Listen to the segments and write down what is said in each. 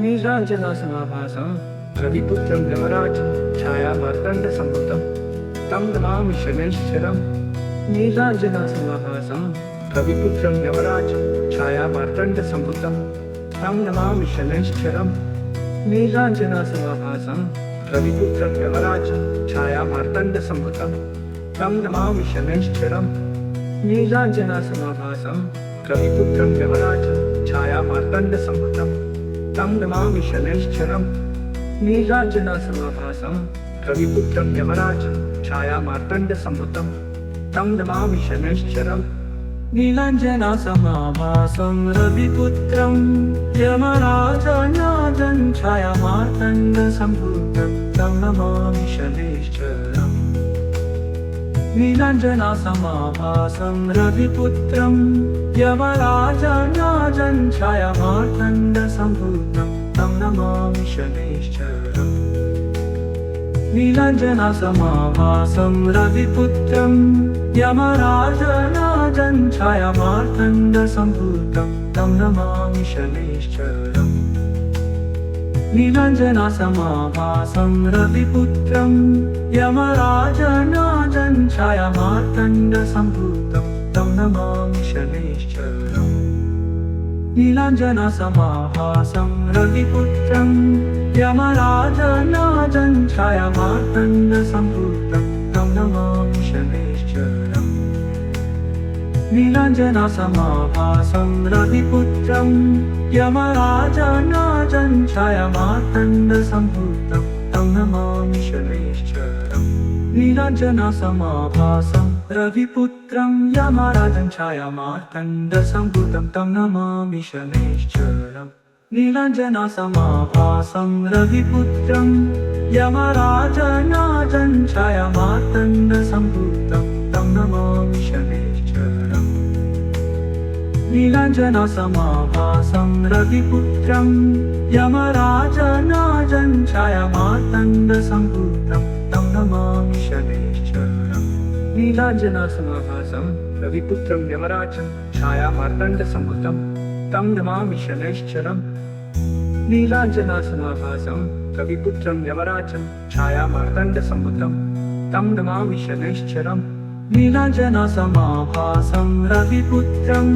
नीलाञ्जनासमाभासं रविपुत्रं यमराजं छायामार्तण्डसम्भुतं तं नमामि शनैश्चरम्। नीलाञ्जनासमाभासं रविपुत्रं यमराजं छायामार्तण्डसम्भुतं तं नमामि शनैश्चरम्। नीलाञ्जनासमाभासं रविपुत्रं यमराजं छायामार्तण्डसम्भुतं तं नमामि शनैश्चरम्। नीलाञ्जनासमाभासं रविपुत्रं यमराजं छायामार्तण्डसम्भुतं तं नमामि शनैश्चरम्। नीलाञ्जनासमाभासं रविपुत्रं यमराजं छायामार्तण्डसम्भुतं तं नमामि शनैश्चरम्। नीलाञ्जनासमाभासं रविपुत्रं यमराजं छायामार्तण्डसम्भुतं तं नमामि शनैश्चरम्। नीलाञ्जनासमाभासं रविपुत्रं यमराजं छायामार्तण्डसम्भुतं तं नमामि शनैश्चरम्। नीलाञ्जनासमाभासं रविपुत्रं यमराजं छायामार्तण्डसम्भुतं तं नमामि शनैश्चरम्। नीलाञ्जनासमाभासं रविपुत्रं यमराजं छायामार्तण्डसम्भुतं तं नमामि शनैश्चरम्। नीलाञ्जनासमाभासं रविपुत्रं यमराजं छायामार्तण्डसम्भुतं तं नमामि शनैश्चरम्। नीलाञ्जनासमाभासं रविपुत्रं यमराजं छायामार्तण्डसम्भुतं तं नमामि शनैश्चरम्। नीलाञ्जनासमाभासं रविपुत्रं यमराजं छायामार्तण्डसम्भुतं तं नमामि शनैश्चरम्। नीलाञ्जनासमाभासं रविपुत्रं यमराजं छायामार्तण्डसम्भुतं तं नमामि शनैश्चरम्। नीलाञ्जनासमाभासं रविपुत्रं यमराजं छायामार्तण्डसम्भुतं तं नमामि शनैश्चरम्। नीलाञ्जनासमाभासं रविपुत्रं यमराजं छायामार्तण्डसम्भुतं तं नमामि शनैश्चरम्। नीलाञ्जनासमाभासं रविपुत्रं यमराजं छायामार्तण्डसम्भुतं तं नमामि शनैश्चरम्। नीलाञ्जनासमाभासं रविपुत्रं यमराजं छायामार्तण्डसम्भुतं तं नमामि शनैश्चरम्। नीलाञ्जनासमाभासं रविपुत्रं यमराजं छायामार्तण्डसम्भुतं तं नमामि शनैश्चरम्। नीलाञ्जनासमाभासं रविपुत्रं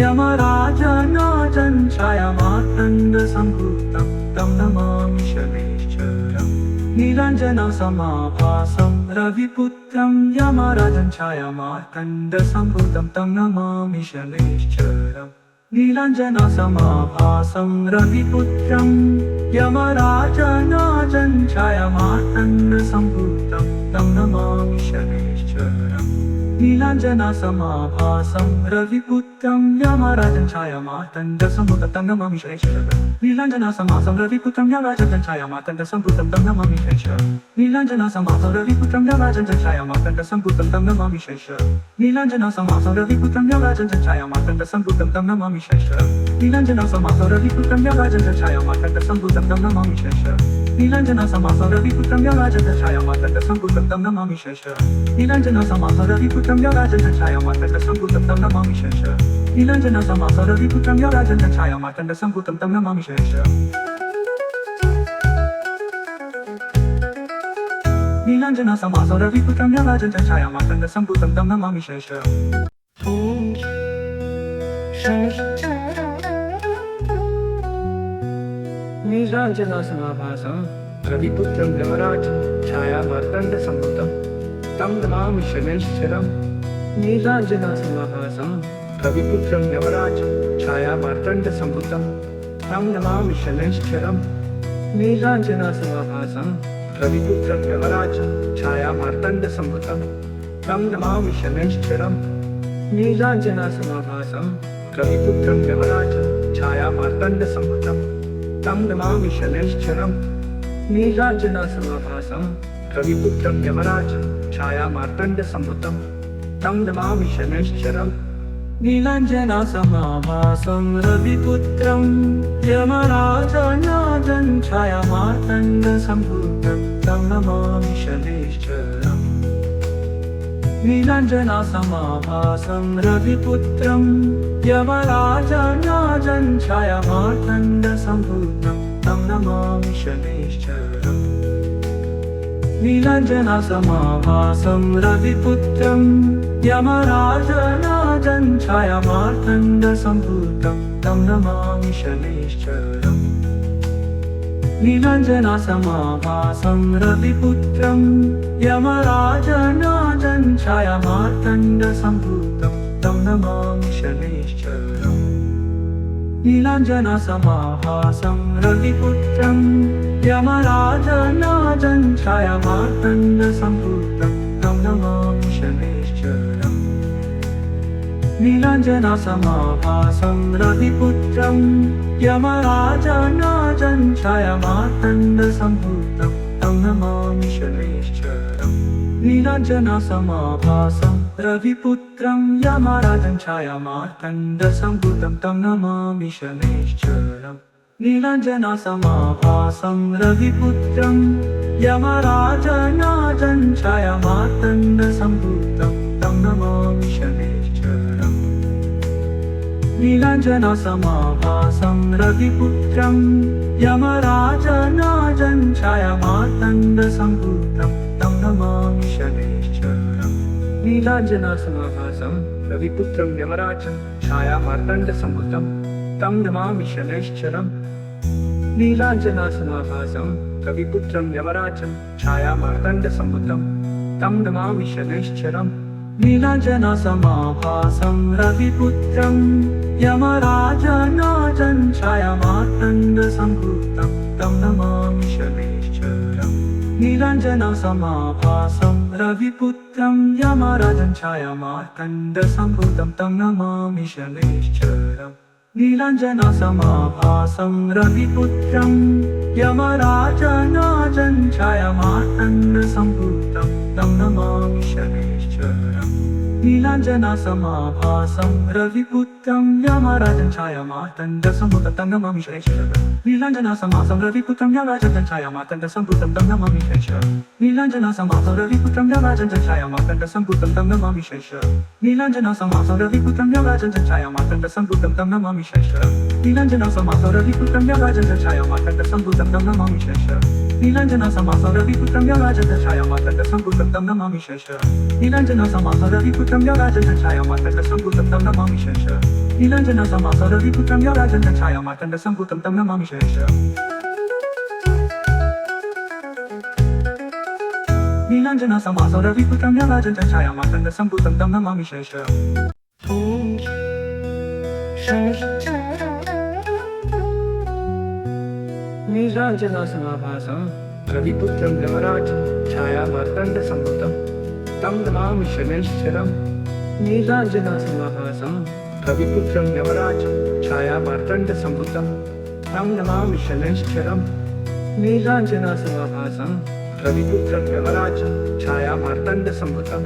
यमराजं छायामार्तण्डसम्भुतं तं नमामि शनैश्चरम्। नीलाञ्जनासमाभासं रविपुत्रं यमराजं छायामार्तण्डसम्भुतं तं नमामि शनैश्चरम्। नीलाञ्जनासमाभासं रविपुत्रं यमराजं छायामार्तण्डसम्भुतं तं नमामि शनैश्चरम्। नीलाञ्जनासमाभासं रविपुत्रं यमराजं छायामार्तण्डसम्भुतं तं नमामि शनैश्चरम्। नीलाञ्जनासमाभासं रविपुत्रं यमराजं छायामार्तण्डसम्भुतं तं नमामि शनैश्चरम्। नीलाञ्जनासमाभासं रविपुत्रं यमराजं छायामार्तण्डसम्भुतं तं नमामि शनैश्चरम्। नीलाञ्जनासमाभासं रविपुत्रं यमराजं छायामार्तण्डसम्भुतं तं नमामि शनैश्चरम्। नीलाञ्जनासमाभासं रविपुत्रं यमराजं छायामार्तण्डसम्भुतं तं नमामि शनैश्चरम्। नीलाञ्जनासमाभासं रविपुत्रं यमराजं छायामार्तण्डसम्भुतं तं नमामि शनैश्चरम्। नीलाञ्जनासमाभासं रविपुत्रं यमराजं छायामार्तण्डसम्भुतं तं नमामि शनैश्चरम्। नीलाञ्जनासमाभासं रविपुत्रं यमराजं छायामार्तण्डसम्भुतं तं नमामि शनैश्चरम्। नीलाञ्जनासमाभासं रविपुत्रं यमराजं छायामार्तण्डसम्भुतं तं नमामि शनैश्चरम्। नीलाञ्जनासमाभासं रविपुत्रं यमराजं छायामार्तण्डसम्भुतं तं नमामि शनैश्चरम्। नीलाञ्जनासमाभासं रविपुत्रं यमराजं छायामार्तण्डसम्भुतं तं नमामि शनैश्चरम्। नीलाञ्जनासमाभासं रविपुत्रं यमराजं छायामार्तण्डसम्भुतं तं नमामि शनैश्चरम्। नीलाञ्जनासमाभासं रविपुत्रं यमराजं छायामार्तण्डसम्भुतं तं नमामि शनैश्चरम्। नीलाञ्जनासमाभासं रविपुत्रं यमराजनाजं छायामार्तण्डसम्भूतं तं नमामि शनैश्चरम् नीलाञ्जनासमाभासं रविपुत्रं यमराजनाजं छायामार्तण्डसम्भूतं तं नमामि शनैश्चरम् नीलाञ्जनासमाभासं रविपुत्रं यमराजनाजं छायामार्तण्डसम्भूतं तं नमामि शनैश्चरम् नीलाञ्जनासमाभासं रविपुत्रं यमराजनाजं छायामार्तण्डसम्भूतं तं नमामि शनैश्चरम् नीलाञ्जनासमाभासं रविपुत्रं यमराजनाजं छायामार्तण्डसम्भूतं तं नमामि शनैश्चरम् नीलाञ्जनासमाभासं रविपुत्रं यमराजं छायामार्तण्डसम्भूतं तं नमामि शनैश्चरम् नीलाञ्जनासमाभासं रविपुत्रं यमराजनाजं छायामार्तण्डसम्भूतं तं नमामि शनैश्चरम् नीलाञ्जनासमाभासं रविपुत्रं यमराजनाजं छायामार्तण्डसम्भूतं तं नमामि शनैश्चरम् नीलाञ्जनासमाभासं रविपुत्रं यमराजं छायामार्तण्डसम्भूतं तं नमामि शनैश्चरम् नीलाञ्जनासमाभासं रविपुत्रं यमराजं छायामार्तण्डसम्भूतं तं नमामि शनैश्चरम् नीलाञ्जनासमाभासं रविपुत्रं यमराजनाजं छायामार्तण्डसम्भूतं तं नमामि शनैश्चरम् नीलाञ्जनासमाभासं रविपुत्रं यमराजं छायामार्तण्डसम्भूतं तं नमामि शनैश्चरम् नीलाञ्जनासमाभासं रविपुत्रं यमराजनाजं छायामार्तण्डसम्भूतं तं नमामि शनैश्चरम् नीलाञ्जनासमाभासं रविपुत्रं यमराजं छायामार्तण्डसम्भूतं तं नमामि शनैश्चरम् नीलाञ्जनासमाभासं रविपुत्रं यमराजं छायामार्तण्डसम्भूतं तं नमामि शनैश्चरम् नीलाञ्जनासमाभासं रविपुत्रं यमराजं छायामार्तण्डसम्भूतं तं नमामि शनैश्चरम् नीलाञ्जनासमाभासं रविपुत्रं यमराजं छायामार्तण्डसम्भूतं तं नमामि शनैश्चरम् नीलाञ्जनासमाभासं रविपुत्रं यमराजं छायामार्तण्डसम्भूतं तं नमामि शनैश्चरम् नीलाञ्जनासमाभासं रविपुत्रं यमराजं छायामार्तण्डसम्भूतं तं नमामि शनैश्चरम् नीलाञ्जनासमाभासं रविपुत्रं यमराजं छायामार्तण्डसम्भूतं तं नमामि शनैश्चरम् नीलाञ्जनासमाभासं रविपुत्रं यमराजं छायामार्तण्डसम्भूतं तं नमामि शनैश्चरम् नीलाञ्जनासमाभासं रविपुत्रं यमराजं छायामार्तण्डसम्भूतं तं नमामि शनैश्चरम् नीलाञ्जनासमाभासं रविपुत्रं यमराजं छायामार्तण्डसम्भूतं तं नमामि शनैश्चरम् नीलाञ्जनासमाभासं रविपुत्रं यमराजं छायामार्तण्डसम्भूतं तं नमामि शनैश्चरम् नीलाञ्जनासमाभासं रविपुत्रं यमराजं छायामार्तण्डसम्भूतं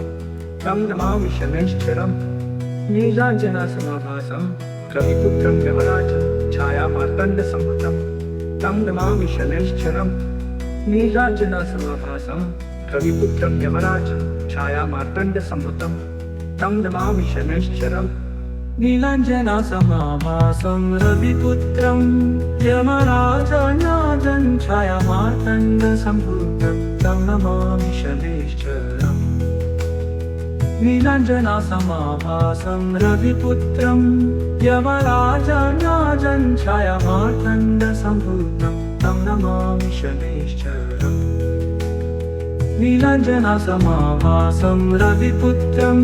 तं नमामि शनैश्चरम् नीलाञ्जनासमाभासं रविपुत्रं यमराजं छायामार्तण्डसम्भूतं तं नमामि शनैश्चरम् नीलाञ्जनासमाभासं रविपुत्रं यमराजं छायामार्तण्डसम्भूतं तं नमामि शनैश्चरम् नीलाञ्जनासमाभासं रविपुत्रं यमराजनाजं छायामार्तण्डसम्भूतं तं नमामि शनैश्चरम् नीलाञ्जनासमाभासं रविपुत्रं यमराजनाजं छायामार्तण्डसम्भूतं तं नमामि शनैश्चरम् नीलाञ्जनासमाभासं रविपुत्रं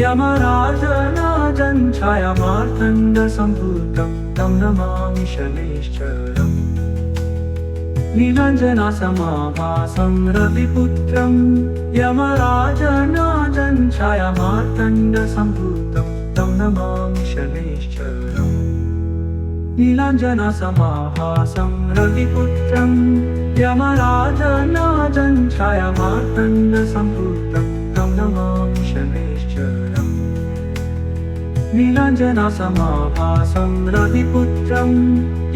यमराजनाजं छायामार्तण्डसम्भूतं तं नमामि शनैश्चरम् नीलाञ्जनासमाभासं रविपुत्रं यमराजनाजं छायामार्तण्डसम्भूतं तं नमामि शनैश्चरम् नीलाञ्जनासमाभासं रविपुत्रं यमराजनाजं छायामार्तण्डसम्भूतं तं नमामि शनैश्चरम् नीलाञ्जनासमाभासं रविपुत्रं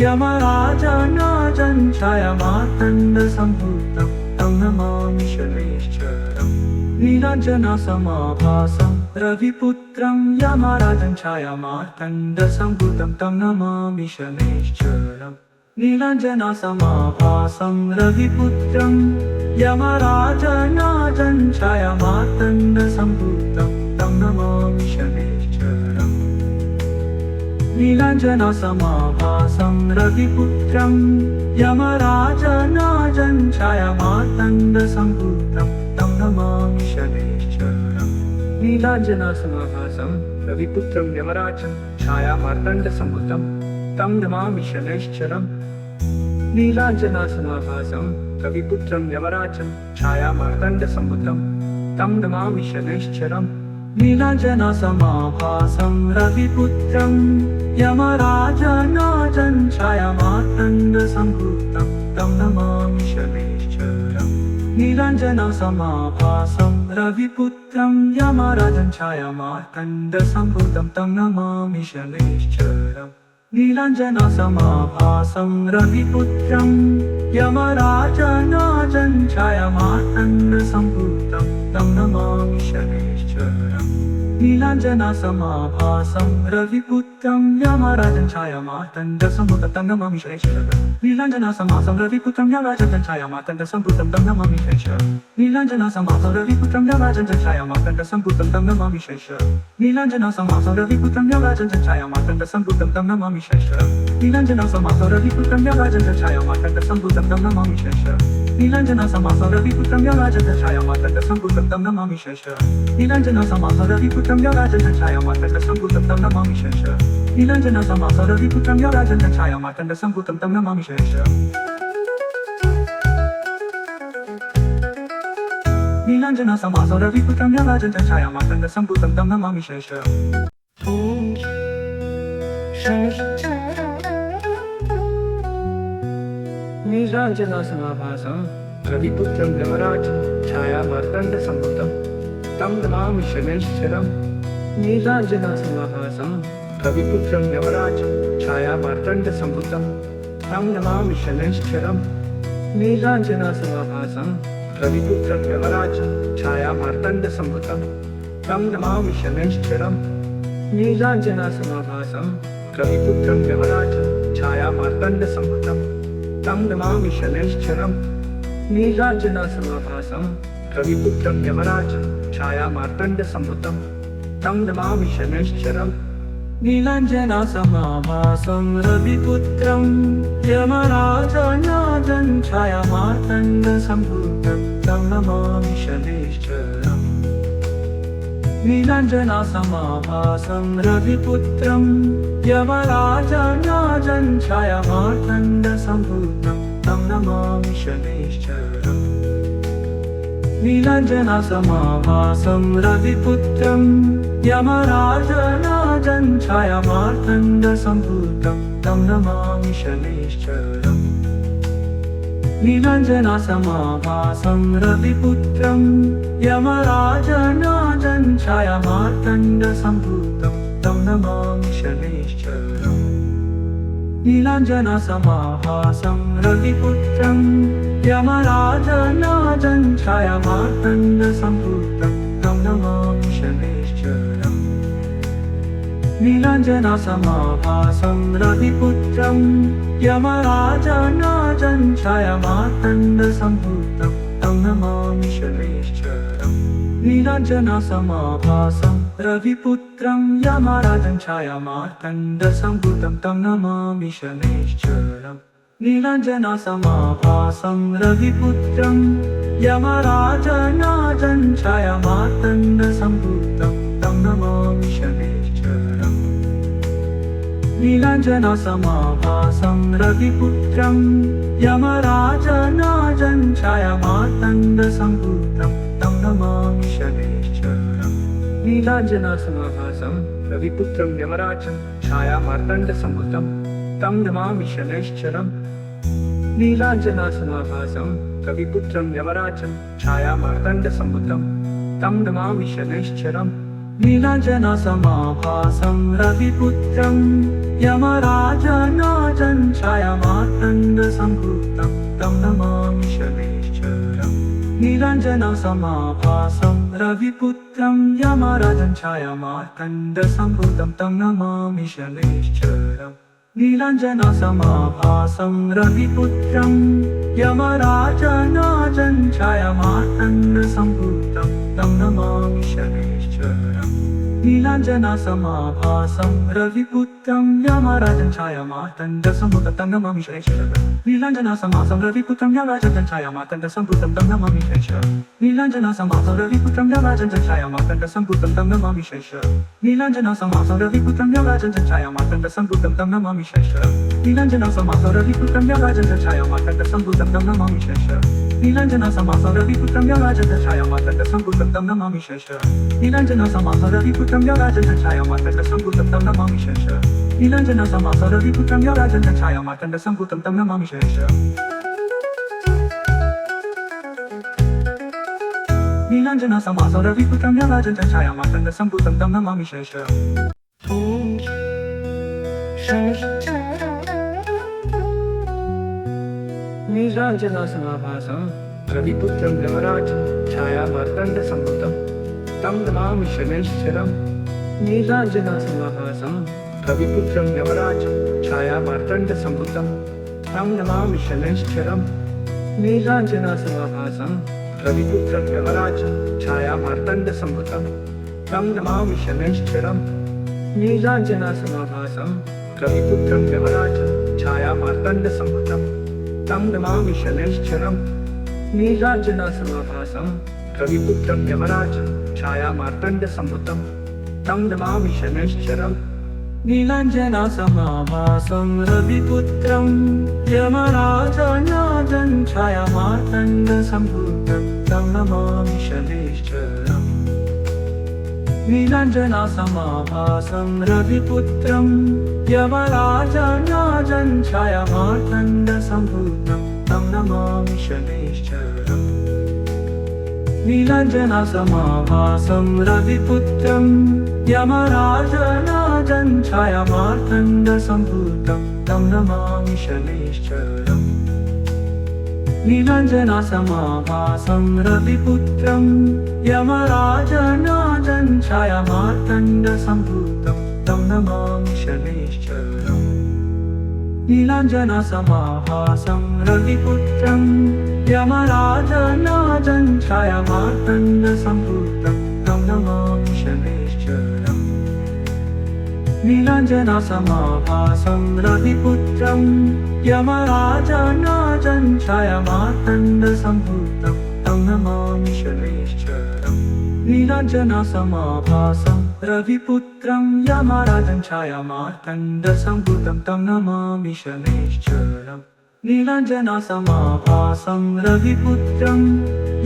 यमराजनाजं छायामार्तण्डसम्भूतं तं नमामि शनैश्चरम् नीलाञ्जनासमाभासं रविपुत्रं यमराजं छायामार्तण्डसम्भूतं तं नमामि शनैश्चरम् नीलाञ्जनासमाभासं रविपुत्रं यमराजं छायामार्तण्डसम्भूतं तं नमामि शनैश्चरम् नीलाञ्जनासमाभासं रविपुत्रं यमराजं छायामार्तण्डसम्भूतं तं नमामि शनैश्चरम् नीलाञ्जनासमाभासं रविपुत्रं यमराजं छायामार्तण्डसम्भूतं तं नमामि शनैश्चरम् नीलाञ्जनासमाभासं रविपुत्रं यमराजं छायामार्तण्डसम्भूतं तं नमामि शनैश्चरम् नीलाञ्जनासमाभासं रविपुत्रं यमराजं छायामार्तण्डसम्भूतं तं नमामि शनैश्चरम् नीलाञ्जनासमाभासं रविपुत्रं यमराजं छायामार्तण्डसम्भूतं तं नमामि शनैश्चरम् नीलाञ्जनासमाभासं रविपुत्रं यमराजं छायामार्तण्डसम्भूतं तं नमामि शनैश्चरम् नीलाञ्जनासमाभासं रविपुत्रं यमराजं छायामार्तण्डसम्भूतं तं नमामि शनैश्चरम् नीलाञ्जनासमाभासं रविपुत्रं यमराजं छायामार्तण्डसम्भूतं तं नमामि शनैश्चरम् नीलाञ्जनासमाभासं रविपुत्रं यमराजं छायामार्तण्डसम्भूतं तं नमामि शनैश्चरम् नीलाञ्जनासमाभासं रविपुत्रं यमराजं छायामार्तण्डसम्भूतं तं नमामि शनैश्चरम् नीलाञ्जनासमाभासं रविपुत्रं यमराजं छायामार्तण्डसम्भूतं तं नमामि शनैश्चरम् नीलाञ्जनासमाभासं रविपुत्रं यमराजं छायामार्तण्डसम्भूतं तं नमामि शनैश्चरम् नीलाञ्जनासमाभासं रविपुत्रं यमराजं छायामार्तण्डसम्भूतं तं नमामि शनैश्चरम् नीलाञ्जनासमाभासं रविपुत्रं यमराजं छायामार्तण्डसम्भूतं तं नमामि शनैश्चरम् नीलाञ्जनासमाभासं रविपुत्रं यमराजं छायामार्तण्डसम्भूतं तं नमामि शनैश्चरम् नीलाञ्जनासमाभासं रविपुत्रं यमराजं छायामार्तण्डसम्भूतं तं नमामि शनैश्चरम् नीलाञ्जनासमाभासं रविपुत्रं यमराजं छायामार्तण्डसम्भूतं तं नमामि शनैश्चरम् नीलाञ्जनासमाभासं रविपुत्रं यमराजं छायामार्तण्डसम्भूतं तं नमामि शनैश्चरम् नीलाञ्जनासमाभासं रविपुत्रं यमराजं छायामार्तण्डसम्भूतं तं नमामि शनैश्चरम् नीलाञ्जनासमाभासं रविपुत्रं यमराजं छायामार्तण्डसम्भूतं तं नमामि शनैश्चरम् नीलाञ्जनासमाभासं रविपुत्रं यमराजं छायामार्तण्डसम्भूतं तं नमामि शनैश्चरम् नीलाञ्जनासमाभासं रविपुत्रं यमराजं छायामार्तण्डसम्भूतं तं नमामि शनैश्चरम् नीलाञ्जनासमाभासं रविपुत्रं यमराजं छायामार्तण्डसम्भूतं तं नमामि शनैश्चरम् नीलाञ्जनासमाभासं रविपुत्रं यमराजं छायामार्तण्डसम्भूतं तं नमामि शनैश्चरम् नीलाञ्जनासमाभासं रविपुत्रं यमराजं छायामार्तण्डसम्भूतं तं नमामि शनैश्चरम् नीलाञ्जनासमाभासं रविपुत्रं यमराजं छायामार्तण्डसम्भूतं तं नमामि शनैश्चरम् नीलाञ्जनासमाभासं रविपुत्रं यमराजं छायामार्तण्डसम्भूतं तं नमामि शनैश्चरम् नीलाञ्जनासमाभासं रविपुत्रं यमराजं छायामार्तण्डसम्भूतं तं नमामि शनैश्चरम् नीलाञ्जनासमाभासं रविपुत्रं यमराजं छायामार्तण्डसम्भूतं तं नमामि शनैश्चरम् नीलाञ्जनासमाभासं रविपुत्रं यमराजं छायामार्तण्डसम्भूतं तं नमामि शनैश्चरम् नीलाञ्जनासमाभासं रविपुत्रं यमराजं छायामार्तण्डसम्भूतं तं नमामि शनैश्चरम् नीलाञ्जनासमाभासं रविपुत्रं यमराजं छायामार्तण्डसम्भूतं तं नमामि शनैश्चरम् नीलाञ्जनसमाभासं रविपुत्रं यमराजं छायामार्तण्डसम्भूतं तं नमामि शनैश्चरम् नीलाञ्जनसमाभासं रविपुत्रं यमराजं छायामार्तण्डसम्भूतं तं नमामि शनैश्चरम् नीलाञ्जनसमाभासं रविपुत्रं यमराजं छायामार्तण्डसम्भूतं तं नमामि शनैश्चरम् नीलाञ्जनसमाभासं रविपुत्रं यमराजं छायामार्तण्डसम्भूतं तं नमामि शनैश्चरम् नीलाञ्जनसमाभासं रविपुत्रं यमराजं छायामार्तण्डसम्भूतं तं नमामि शनैश्चरम् नीलाञ्जनसमाभासं रविपुत्रं यमराजं छायामार्तण्डसम्भूतं तं नमामि शनैश्चरम् नीलाञ्जनसमाभासं रविपुत्रं यमराजं छायामार्तण्डसम्भूतं तं नमामि शनैश्चरम् नीलाञ्जनसमाभासं रविपुत्रं यमराजं छायामार्तण्डसम्भूतं तं नमामि शनैश्चरम् नीलाञ्जनसमाभासं रविपुत्रं यमराजं छायामार्तण्डसम्भूतं तं नमामि शनैश्चरम् नीलाञ्जनसमाभासं रविपुत्रं यमराजं छायामार्तण्डसम्भूतं तं नमामि शनैश्चरम् नीलाञ्जनसमाभासं रविपुत्रं यमराजं छायामार्तण्डसम्भूतं तं नमामि शनैश्चरम् नीलाञ्जनसमाभासं रविपुत्रं यमराजं छायामार्तण्डसम्भूतं तं नमामि शनैश्चरम् नीलाञ्जनसमाभासं रविपुत्रं यमराजं छायामार्तण्डसम्भूतं तं नमामि शनैश्चरम् नीलाञ्जनसमाभासं रविपुत्रं यमराजं छायामार्तण्डसम्भूतं तं नमामि शनैश्चरम् नीलाञ्जनसमाभासं रविपुत्रं यमराजं छायामार्तण्डसम्भूतं तं नमामि शनैश्चरम् नीलाञ्जनसमाभासं रविपुत्रं यमराजं छायामार्तण्डसम्भूतं तं नमामि शनैश्चरम् नीलाञ्जनसमाभासं रविपुत्रं यमराजं छायामार्तण्डसम्भूतं तं नमामि शनैश्चरम् नीलाञ्जनसमाभासं रविपुत्रं यमराजं छायामार्तण्डसम्भूतं तं नमामि शनैश्चरम् नीलाञ्जनसमाभासं रविपुत्रं यमराजं छायामार्तण्डसम्भूतं तं नमामि शनैश्चरम् नीलाञ्जनसमाभासं रविपुत्रं यमराजं छायामार्तण्डसम्भूतं तं नमामि शनैश्चरम् नीलाञ्जनसमाभासं रविपुत्रं यमराजं छायामार्तण्डसम्भूतं तं नमामि शनैश्चरम् नीलाञ्जनसमाभासं रविपुत्रं यमराजं छायामार्तण्डसम्भूतं तं नमामि शनैश्चरम् नीलाञ्जनसमाभासं रविपुत्रं यमराजं छायामार्तण्डसम्भूतं तं नमामि शनैश्चरम् नीलाञ्जनसमाभासं रविपुत्रं यमराजं छायामार्तण्डसम्भूतं तं नमामि शनैश्चरम् नीलाञ्जनसमाभासं रविपुत्रं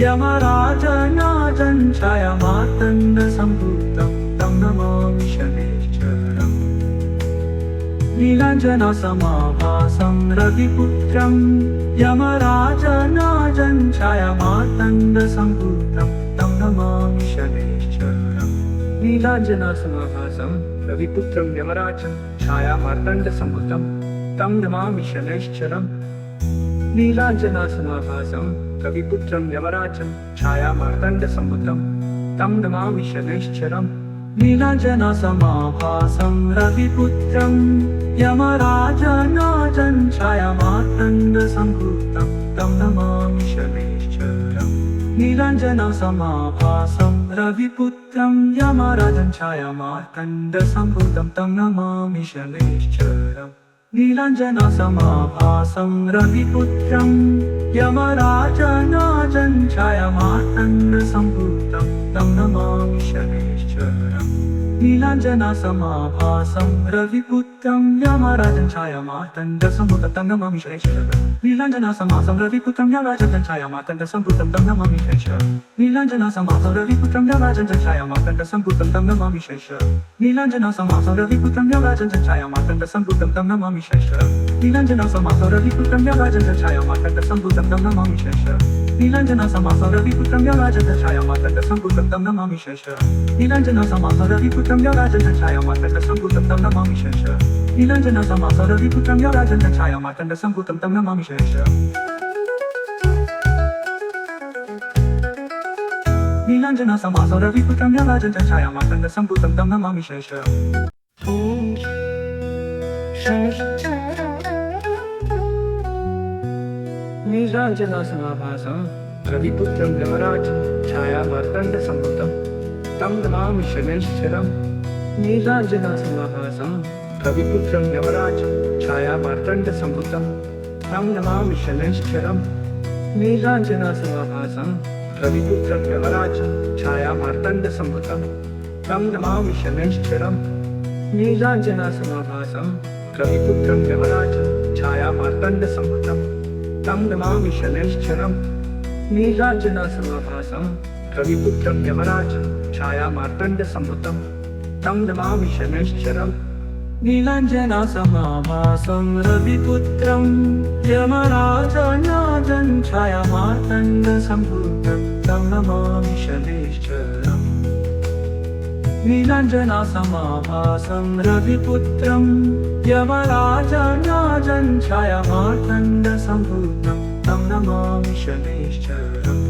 यमराजं छायामार्तण्डसम्भूतं तं नमामि शनैश्चरम् नीलाञ्जनसमाभासं रविपुत्रं यमराजं छायामार्तण्डसम्भूतं तं नमामि शनैश्चरम् नीलाञ्जनसमाभासं रविपुत्रं यमराजं छायामार्तण्डसम्भूतं तं नमामि शनैश्चरम् नीलाञ्जनसमाभासं रविपुत्रं यमराजं छायामार्तण्डसम्भूतं तं नमामि शनैश्चरम् नीलाञ्जनसमाभासं रविपुत्रं यमराजं छायामार्तण्डसम्भूतं तं नमामि शनैश्चरम् नीलाञ्जनसमाभासं रविपुत्रं यमराजं छायामार्तण्डसम्भूतं तं नमामि शनैश्चरम् नीलाञ्जनसमाभासं रविपुत्रं यमराजं छायामार्तण्डसम्भूतं तं नमामि शनैश्चरम् नीलाञ्जनसमाभासं रविपुत्रं यमराजं छायामार्तण्डसम्भूतं तं नमामि शनैश्चरम् नीलाञ्जनसमाभासं रविपुत्रं यमराजं छायामार्तण्डसम्भूतं तं नमामि शनैश्चरम् नीलाञ्जनसमाभासं रविपुत्रं यमराजं छायामार्तण्डसम्भूतं तं नमामि शनैश्चरम् नीलाञ्जनसमाभासं रविपुत्रं यमराजं छायामार्तण्डसम्भूतं तं नमामि शनैश्चरम् नीलाञ्जनसमाभासं रविपुत्रं यमराजं छायामार्तण्डसम्भूतं तं नमामि शनैश्चरम् नीलाञ्जनसमाभासं रविपुत्रं यमराजं छायामार्तण्डसम्भूतं तं नमामि शनैश्चरम् नीलाञ्जनसमाभासं रविपुत्रं यमराजं छायामार्तण्डसम्भूतं तं नमामि शनैश्चरम् नीलाञ्जनासमासं रविपुत्रं यमराजं च छायामार्तण्डसम्भूतं तं नमामि शैशवम् नीलाञ्जनासमाभासं रविपुत्रं यमराजं छायामार्तण्डसम्भूतं तं नमामि शनैश्चरम् नीलाञ्जनासमाभासं रविपुत्रं यमराजं छायामार्तण्डसम्भूतं तं नमामि शनैश्चरम् नीलाञ्जनासमाभासं रविपुत्रं यमराजं छायामार्तण्डसम्भूतं तं नमामि शनैश्चरम् नीलाञ्जनासमाभासं रविपुत्रं यमराजं छायामार्तण्डसम्भूतं तं नमामि शनैश्चरम् नीलाञ्जनासमाभासं रविपुत्रं यमराजं छायामार्तण्डसम्भूतं तं नमामि शनैश्चरम् नीलाञ्जनासमाभासं रविपुत्रं यमराजं छायामार्तण्डसम्भूतं तं नमामि शनैश्चरम् नीलाञ्जनासमाभासं रविपुत्रं यमराजं छायामार्तण्डसम्भूतं तं नमामि शनैश्चरम्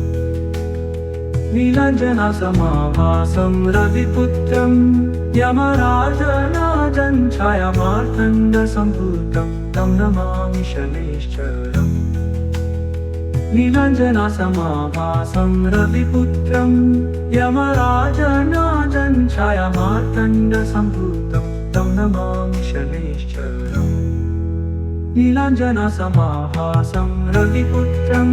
नीलाञ्जनासमाभासं रविपुत्रं यमराजं छायामार्तण्डसम्भूतं तं नमामि शनैश्चरम् नीलाञ्जनासमाभासं रविपुत्रं यमराजं छायामार्तण्डसम्भूतं तं नमामि शनैश्चरम् नीलाञ्जनासमाभासं रविपुत्रं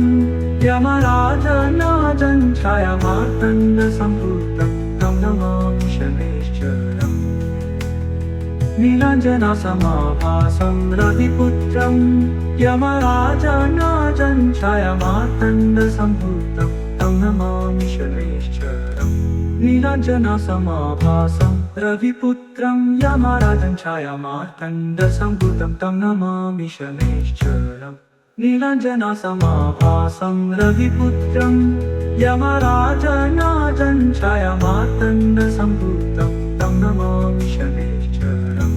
यमराजं छायामार्तण्डसम्भूतं तं नमामि शनैश्चरम् नीलाञ्जनासमाभासं रविपुत्रं यमराजं छायामार्तण्डसम्भूतं तं नमामि शनैश्चरम् नीलाञ्जनासमाभासं रविपुत्रं यमराजं छायामार्तण्डसम्भूतं तं नमामि शनैश्चरम् नीलाञ्जनासमाभासं रविपुत्रं यमराजं छायामार्तण्डसम्भूतं तं नमामि शनैश्चरम्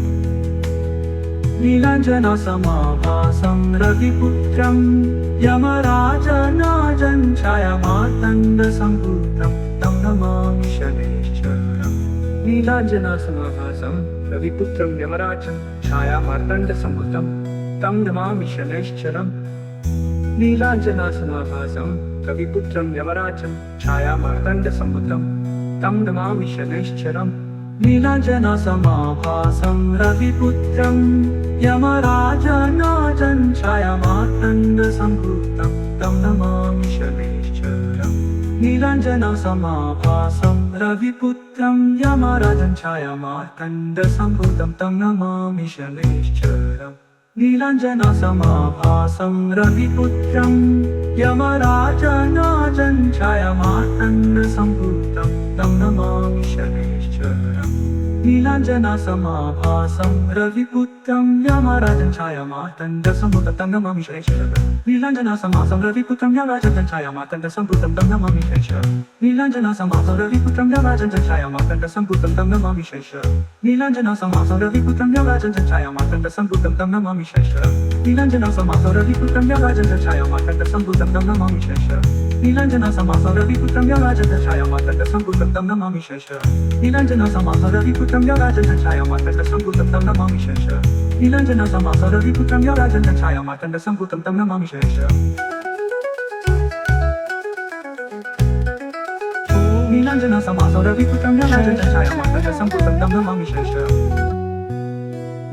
नीलाञ्जनासमाभासं रविपुत्रं यमराजं छायामार्तण्डसम्भूतं तं नमामि शनैश्चरम् नीलाञ्जनासमाभासं रविपुत्रं यमराजं छायामार्तण्डसम्भूतं तं नमामि शनैश्चरम् नीलाञ्जनासमाभासं रविपुत्रं यमराजं छायामार्तण्डसम्भूतं तं नमामि शनैश्चरम् नीलाञ्जनासमाभासं रविपुत्रं यमराजं छायामार्तण्डसम्भूतं तं नमामि शनैश्चरम् नीलाञ्जनासमाभासं रविपुत्रं यमराजं छायामार्तण्डसम्भूतं तं नमामि शनैश्चरम् नीलाञ्जनासमाभासं रविपुत्रं यमराजं छायामार्तण्डसम्भूतं तं नमामि शनैश्चरम् नीलाञ्जनासमाभासं रविपुत्रं यमराजं छायामार्तण्डसम्भूतं तं नमामि शनैश्चरम् नीलाञ्जनासमाभासं रविपुत्रं यमराजं छायामार्तण्डसम्भूतं तं नमामि शनैश्चरम् नीलाञ्जनासमाभासं रविपुत्रं यमराजं छायामार्तण्डसम्भूतं तं नमामि शनैश्चरम् नीलाञ्जनासमाभासं रविपुत्रं यमराजं छायामार्तण्डसम्भूतं तं नमामि शनैश्चरम् नीलाञ्जनासमाभासं रविपुत्रं यमराजं छायामार्तण्डसम्भूतं तं नमामि शनैश्चरम् नीलाञ्जनासमाभासं रविपुत्रं यमराजं छायामार्तण्डसम्भूतं तं नमामि शनैश्चरम् नीलाञ्जनासमाभासं रविपुत्रं यमराजं छायामार्तण्डसम्भूतं तं नमामि शनैश्चरम् नीलाञ्जनासमाभासं रविपुत्रं यमराजं छायामार्तण्डसम्भूतं तं नमामि शनैश्चरम् नीलाञ्जनासमाभासं रविपुत्रं यमराजं छायामार्तण्डसम्भूतं तं नमामि शनैश्चरम्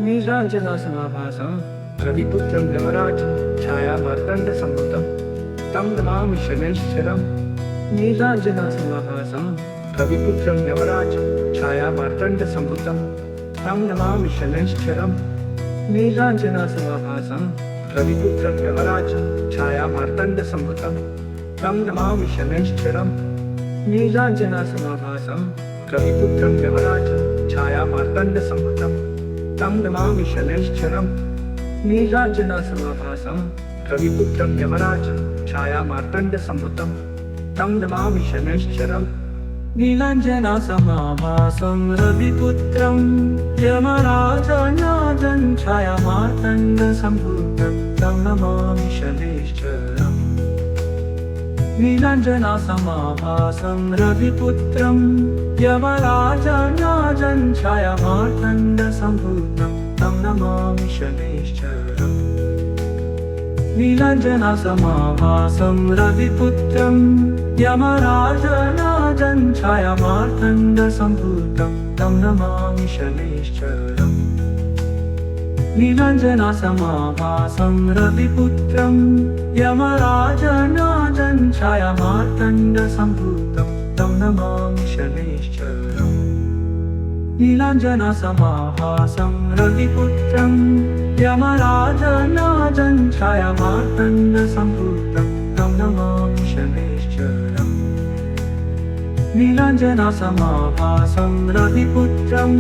नीलाञ्जनासमाभासं रविपुत्रं यमराजं छायामार्तण्डसम्भूतं तं नमामि शनैश्चरम् नीलाञ्जनासमाभासं रविपुत्रं यमराजं छायामार्तण्डसम्भूतं तं नमामि शनैश्चरम् नीलाञ्जनासमाभासं रविपुत्रं यमराजं छायामार्तण्डसम्भूतं तं नमामि शनैश्चरम् नीलाञ्जनासमाभासं रविपुत्रं यमराजं छायामार्तण्डसम्भूतं तं नमामि शनैश्चरम् नीलाञ्जनासमाभासं रविपुत्रं यमराजं छायामार्तण्डसम्भूतं तं नमामि शनैश्चरम् नीलाञ्जनासमाभासं रविपुत्रं यमराजं छायामार्तण्डसम्भूतं तं नमामि शनैश्चरम् नीलाञ्जनासमाभासं रविपुत्रं यमराजनाजं छायामार्तण्डसम्भूतं तं नमामि शनैश्चरम् नीलाञ्जनासमाभासं रविपुत्रं यमराजनाजं छायामार्तण्डसम्भूतं तं नमामि शनैश्चरम् नीलाञ्जनासमाभासं रविपुत्रं यमराजनाजं छायामार्तण्डसम्भूतं तं नमामि शनैश्चरम् नीलाञ्जनासमाभासं रविपुत्रं यमराजनाजं छायामार्तण्डसम्भूतं तं नमामि शनैश्चरम् नीलाञ्जनासमाभासं रविपुत्रं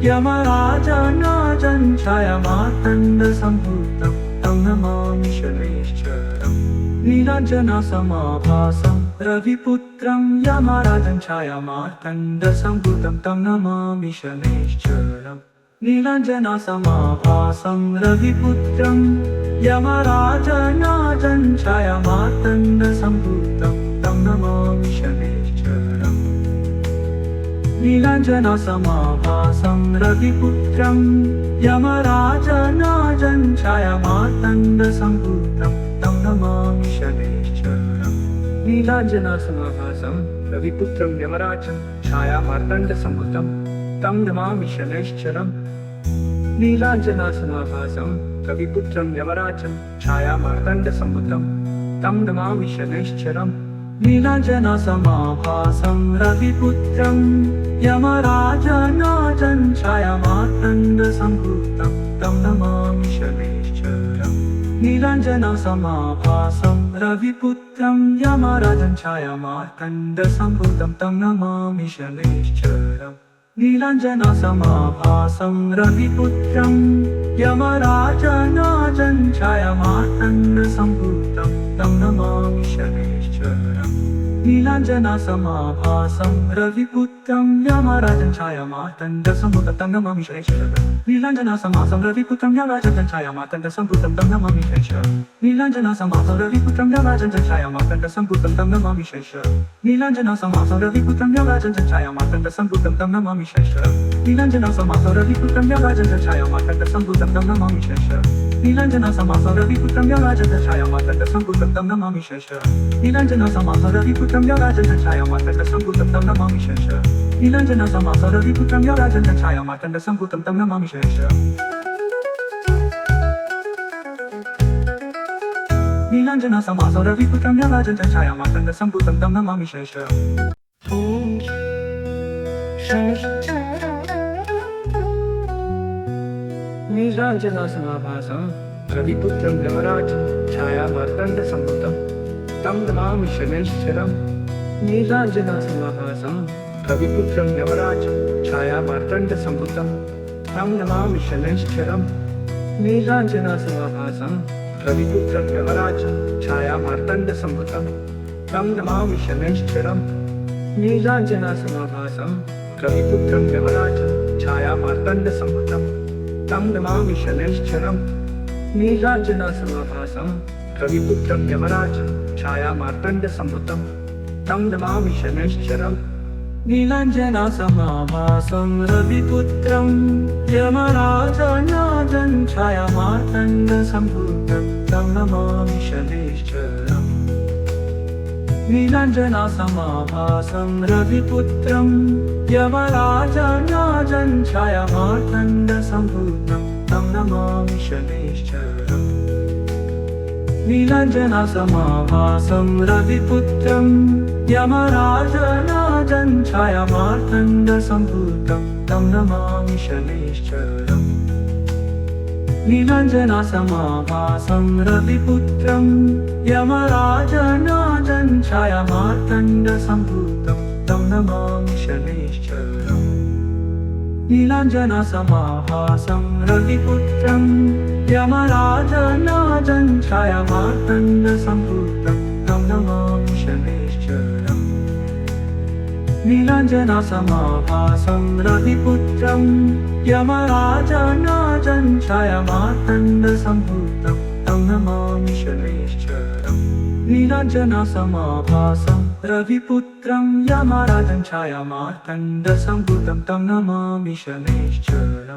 यमराजनाजं छायामार्तण्डसम्भूतं तं नमामि शनैश्चरम् नीलाञ्जनासमाभासं रविपुत्रं यमराजं छायामार्तण्डसम्भूतं तं नमामि शनैश्चरम् नीलाञ्जनासमाभासं रविपुत्रं यमराजनाजं छायामार्तण्डसम्भूतं तं नमामि शनैश्चरम् नीलाञ्जनासमाभासं रविपुत्रं यमराजनाजं छायामार्तण्डसम्भूतं तं नमामि शनैश्चरम् नीलाञ्जनासमाभासं रविपुत्रं यमराजं छायामार्तण्डसम्भूतं तं नमामि शनैश्चरम् नीलाञ्जनासमाभासं रविपुत्रं यमराजं छायामार्तण्डसम्भूतं तं नमामि शनैश्चरम् नीलाञ्जनासमाभासं रविपुत्रं यमराजनाजं छायामार्तण्डसम्भूतं तं नमामि शनैश्चरम् नीलाञ्जनासमाभासं रविपुत्रं यमराजं छायामार्तण्डसम्भूतं तं नमामि शनैश्चरम् नीलाञ्जनासमाभासं रविपुत्रं यमराजनाजं छायामार्तण्डसम्भूतं तं नमामि शनैश्चरम् नीलाञ्जनासमाभासं रविपुत्रं यमराजं छायामार्तण्डसम्भूतं तं नमामि शनैश्चरम् नीलाञ्जनासमाभासं रविपुत्रं यमराजं छायामार्तण्डसम्भूतं तं नमामि शनैश्चरम् नीलाञ्जनासमाभासं रविपुत्रं यमराजं छायामार्तण्डसम्भूतं तं नमामि शनैश्चरम् नीलाञ्जनासमाभासं रविपुत्रं यमराजं छायामार्तण्डसम्भूतं तं नमामि शनैश्चरम् नीलाञ्जनासमाभासं रविपुत्रं यमराजं छायामार्तण्डसम्भूतं तं नमामि शनैश्चरम् नीलाञ्जनासमाभासं रविपुत्रं यमराजं छायामार्तण्डसम्भूतं तं नमामि शनैश्चरम् नीलाञ्जनासमाभासं रविपुत्रं यमराजं छायामार्तण्डसम्भूतं तं नमामि शनैश्चरम् नीलाञ्जनासमाभासं रविपुत्रं यमराजं छायामार्तण्डसम्भूतं तं नमामि शनैश्चरम् नीलाञ्जनासमाभासं रविपुत्रं यमराजं छायामार्तण्डसम्भूतं तं नमामि शनैश्चरम् नीलाञ्जनासमाभासं रविपुत्रं यमराजं छायामार्तण्डसम्भूतं तं नमामि शनैश्चरम् नीलाञ्जनासमाभासं रविपुत्रं यमराजं छायामार्तण्डसम्भूतं तं नमामि शनैश्चरम् नीलाञ्जनासमाभासं रविपुत्रं यमराजं छायामार्तण्डसम्भूतं तं नमामि शनैश्चरम् नीलाञ्जनासमाभासं रविपुत्रं यमराजं छायामार्तण्डसम्भूतं तं नमामि शनैश्चरम् नीलाञ्जनासमाभासं रविपुत्रं यमराजं छायामार्तण्डसम्भूतं तं नमामि शनैश्चरम् नीलाञ्जनासमाभासं रविपुत्रं यमराजनाजं छायामार्तण्डसम्भूतं तं नमामि शनैश्चरम् नीलाञ्जनासमाभासं रविपुत्रं यमराजनाजं छायामार्तण्डसम्भूतं तं नमामि शनैश्चरम् नीलाञ्जनासमाभासं रविपुत्रं यमराजनाजं छायामार्तण्डसम्भूतं तं नमामि शनैश्चरम् नीलाञ्जनासमाभासं रविपुत्रं यमराजनाजं छायामार्तण्डसम्भूतं तं नमामि शनैश्चरम् नीलाञ्जनासमाभासं रविपुत्रं यमराजनाजं छायामार्तण्डसम्भूतं तं नमामि शनैश्चरम् नीलाञ्जनासमाभासं रविपुत्रं यमराजनाजं छायामार्तण्डसम्भूतं तं नमामि शनैश्चरम् नीलाञ्जनासमाभासं रविपुत्रं यमराजं छायामार्तण्डसम्भूतं तं नमामि शनैश्चरम्।